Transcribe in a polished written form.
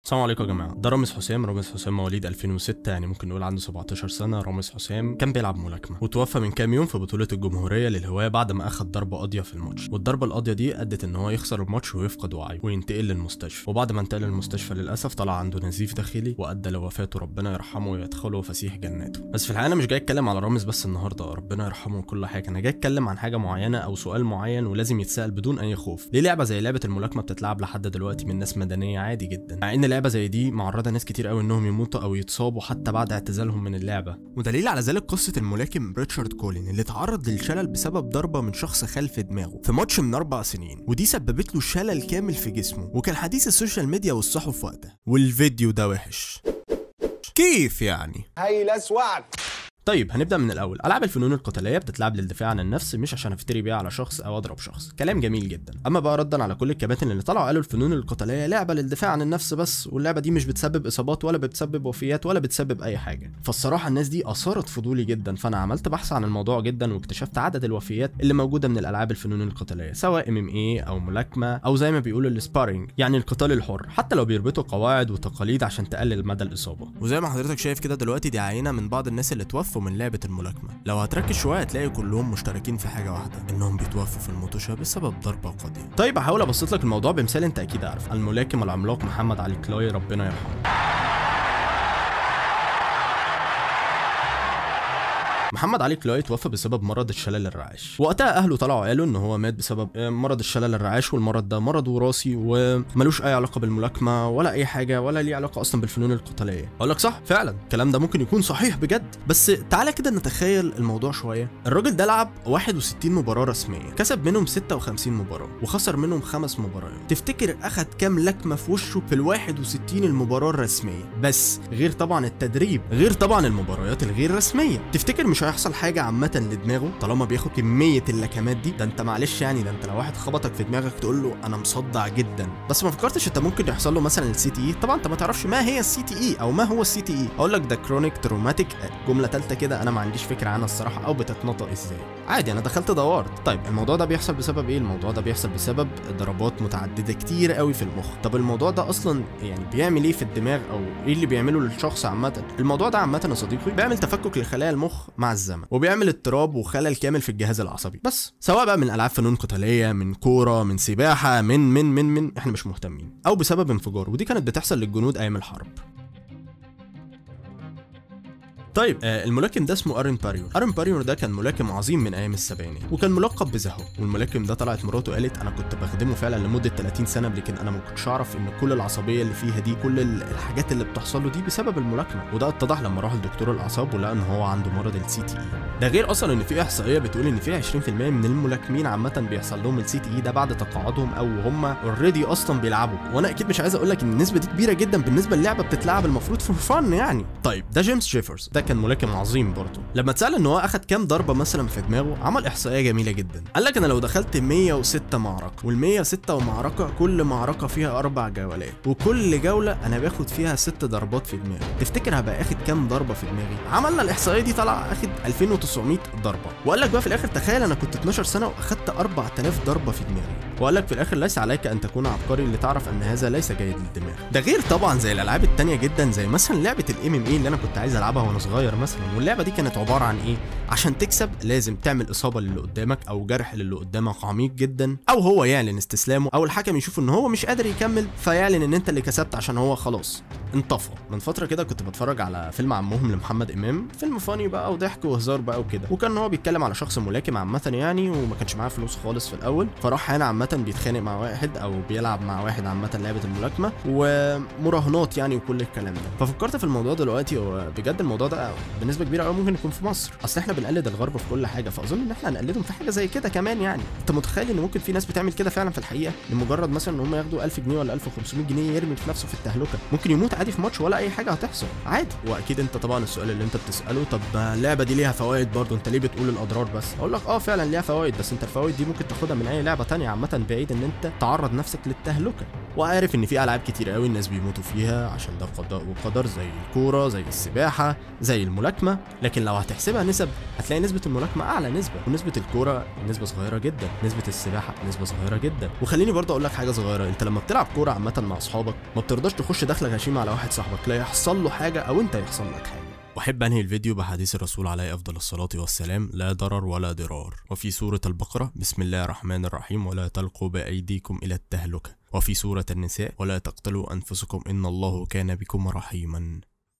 السلام عليكم يا جماعه. ده رامز حسام مواليد 2006، يعني ممكن نقول عنده 17 سنه. رامز حسام كان بيلعب ملاكمه وتوفى من كام يوم في بطوله الجمهوريه للهوايه بعد ما اخد ضربه قاضيه في الماتش، والضربه القاضيه دي ادت ان هو يخسر الماتش ويفقد وعيه وينتقل للمستشفى. وبعد ما انتقل للمستشفى للاسف طلع عنده نزيف داخلي وادى لوفاته، ربنا يرحمه ويدخله فسيح جناته. بس في الحقيقه انا مش جاي اتكلم على رامز بس النهارده، ربنا يرحمه وكل حاجه. انا جاي اتكلم عن حاجه معينه او سؤال معين ولازم يتسال بدون اي خوف. ليه لعبه زي لعبه الملاكمه بتتلعب لحد دلوقتي من ناس مدنيه عادي جدا، مع ان لعبه زي دي معرضه ناس كتير قوي انهم يموتوا او يتصابوا حتى بعد اعتزالهم من اللعبه؟ ودليل على ذلك قصه الملاكم ريتشارد كولين اللي تعرض للشلل بسبب ضربه من شخص خلف دماغه في ماتش من 4 سنين، ودي سببت له شلل كامل في جسمه، وكان حديث السوشيال ميديا والصحف وقتها. والفيديو ده وحش كيف يعني؟ هاي اسود. طيب هنبدا من الاول. العاب الفنون القتاليه بتتلعب للدفاع عن النفس، مش عشان افتري بيها على شخص او اضرب شخص. كلام جميل جدا. اما بقى ردا على كل الكباتن اللي طلعوا قالوا الفنون القتاليه لعبه للدفاع عن النفس بس، واللعبه دي مش بتسبب اصابات ولا بتسبب وفيات ولا بتسبب اي حاجه. فالصراحه الناس دي اثارت فضولي جدا، فانا عملت بحث عن الموضوع جدا واكتشفت عدد الوفيات اللي موجوده من الالعاب الفنون القتاليه، سواء MMA او ملاكمه او زي ما بيقولوا السبارينج، يعني القتال الحر، حتى لو بيربطوا قواعد وتقاليد عشان تقلل مدى الاصابه. وزي ما حضرتك شايف كده دلوقتي دي عينه من بعض الناس اللي توفوا من لعبه الملاكمه. لو هتركز شويه هتلاقي كلهم مشتركين في حاجه واحده، انهم بيتوفوا في المطوشه بسبب ضربه قاضيه. طيب هحاول ابسط لك الموضوع بمثال انت اكيد عارف. الملاكم العملاق محمد علي كلاي ربنا يرحمه. محمد علي كلاي توفى بسبب مرض الشلل الرعاش. وقتها اهله طلعوا قالوا ان هو مات بسبب مرض الشلل الرعاش، والمرض ده مرض وراثي وملوش اي علاقه بالملاكمه ولا اي حاجه ولا ليه علاقه اصلا بالفنون القتاليه. اقول لك صح فعلا الكلام ده ممكن يكون صحيح بجد، بس تعالى كده نتخيل الموضوع شويه. الراجل ده لعب 61 مباراه رسميه، كسب منهم 56 مباراه وخسر منهم 5 مباريات. تفتكر اخد كام لكمه في وشه في ال 61 المباراه الرسميه بس، غير طبعا التدريب، غير طبعا المباريات الغير رسميه؟ تفتكر مش هيحصل حاجه عامه لدماغه طالما بياخد كميه اللكمات دي؟ ده انت معلش يعني، ده انت لو واحد خبطك في دماغك تقول له انا مصدع جدا، بس ما فكرتش انت ممكن يحصل له مثلا السي تي اي؟ طبعا انت ما تعرفش ما هي السي تي اي او ما هو السي تي اي. اقول لك ده كرونيك تروماتيك، جمله ثالثه كده انا ما عنديش فكره عنها الصراحه او بتتنطق ازاي. عادي انا دخلت دورت. طيب الموضوع ده بيحصل بسبب ايه؟ الموضوع ده بيحصل بسبب ضربات متعدده كتير قوي في المخ. طب الموضوع ده اصلا يعني بيعمل ايه في الدماغ او ايه اللي بيعمله للشخص عامه؟ الموضوع ده عامه يا صديقي بيعمل تفكك لخلايا المخ مع الزمن، وبيعمل اضطراب وخلل كامل في الجهاز العصبي. بس سواء بقى من العاب فنون قتاليه، من كوره، من سباحه، من احنا مش مهتمين، او بسبب انفجار، ودي كانت بتحصل للجنود ايام الحرب. طيب الملاكم ده اسمه ارين باريور. ارين باريور ده كان ملاكم عظيم من ايام السبعينات، وكان ملقب بزهو. والملاكم ده طلعت مراته قالت انا كنت بخدمه فعلا لمده 30 سنه، لكن انا ما كنتش اعرف ان كل العصبيه اللي فيها دي، كل الحاجات اللي بتحصل له دي بسبب الملاكمه. وده اتضح لما راح لدكتور الاعصاب ولقى ان هو عنده مرض السي تي اي. ده غير اصلا ان في احصائيه بتقول ان في 20% من الملاكمين عامه بيحصل لهم السي تي اي ده بعد تقاعدهم او هم اوريدي اصلا بيلعبوا. وانا اكيد مش عايز اقول لك ان النسبه دي كبيره جدا بالنسبه للعبه بتتلعب المفروض فور فن يعني. طيب ده جيمس جيفرز، ده كان ملاكم عظيم برضه. لما اتسال ان هو اخد كام ضربه مثلا في دماغه، عمل احصائيه جميله جدا. قال لك انا لو دخلت 106 معركه، وال106 معركه كل معركه فيها 4 جولات، وكل جوله انا باخد فيها 6 ضربات في دماغي، تفتكر هبقى اخد كام ضربه في دماغي؟ عملنا الاحصائيه دي طلع اخد 2900 ضربه. وقال لك بقى في الاخر تخيل انا كنت 12 سنه واخدت 4000 ضربه في دماغي. وقال لك في الاخر ليس عليك ان تكون عبقري لتعرف ان هذا ليس جيد للدماغ. ده غير طبعا زي الالعاب التانية جدا، زي مثلا لعبه MMA اللي انا كنت عايز العبها وانا صغير مثلا. واللعبه دي كانت عباره عن ايه؟ عشان تكسب لازم تعمل اصابه للي قدامك او جرح للي قدامك عميق جدا، او هو يعلن استسلامه، او الحكم يشوف ان هو مش قادر يكمل فيعلن ان انت اللي كسبت عشان هو خلاص انطفى. من فتره كده كنت بتفرج على فيلم عمهم لمحمد امام، فيلم فاني بقى وضحك وهزار بقى وكده، وكان هو بيتكلم على شخص ملاكم عامه يعني، وما كانش معاه فلوس خالص في الاول، فراح هنا عامه بيتخانق مع واحد او بيلعب مع واحد عامه لعبه الملاكمه ومراهنات يعني وكل الكلام ده. ففكرت في الموضوع دلوقتي، هو بجد الموضوع ده بنسبه كبيره قوي ممكن يكون في مصر، اصل احنا بنقلد الغرب في كل حاجه، فاظن ان احنا هنقلدهم في حاجه زي كده كمان يعني. انت متخيل ان ممكن في ناس بتعمل كده فعلا في الحقيقه لمجرد مثلا ان هم ياخدوا 1000 جنيه ولا 1500 جنيه يرمي في نفسه في التهلكه، ممكن يموت عادي في ماتش ولا اي حاجه هتحصل عادي. واكيد انت طبعا السؤال اللي انت بتساله، طب اللعبه دي ليها فوائد برضه، انت ليه بتقول الاضرار بس؟ اقول لك فعلا ليها فوائد، بس انت الفوائد دي ممكن تاخدها من اي لعبه ثانيه عامه بعيد ان انت تعرض نفسك للتهلكه. وعارف ان في العاب كتير قوي الناس بيموتوا فيها عشان ده قضاء وقدر، زي الكوره، زي السباحه، زي الملاكمه. لكن لو هتحسبها نسب هتلاقي نسبه الملاكمه اعلى نسبه، ونسبه الكوره نسبه صغيره جدا، نسبه السباحه نسبه صغيره جدا. وخليني برضه اقول لك حاجه صغيره، انت لما بتلعب كوره عامه مع اصحابك ما بترضاش تخش داخله غشيمه على واحد صاحبك لا يحصل له حاجه او انت يحصل لك حاجه. واحب انهي الفيديو بحديث الرسول عليه افضل الصلاه والسلام: لا ضرر ولا ضرار. وفي سوره البقره: بسم الله الرحمن الرحيم ولا تلقوا بايديكم الى التهلكه. وفي سوره النساء: ولا تقتلوا انفسكم ان الله كان بكم رحيما.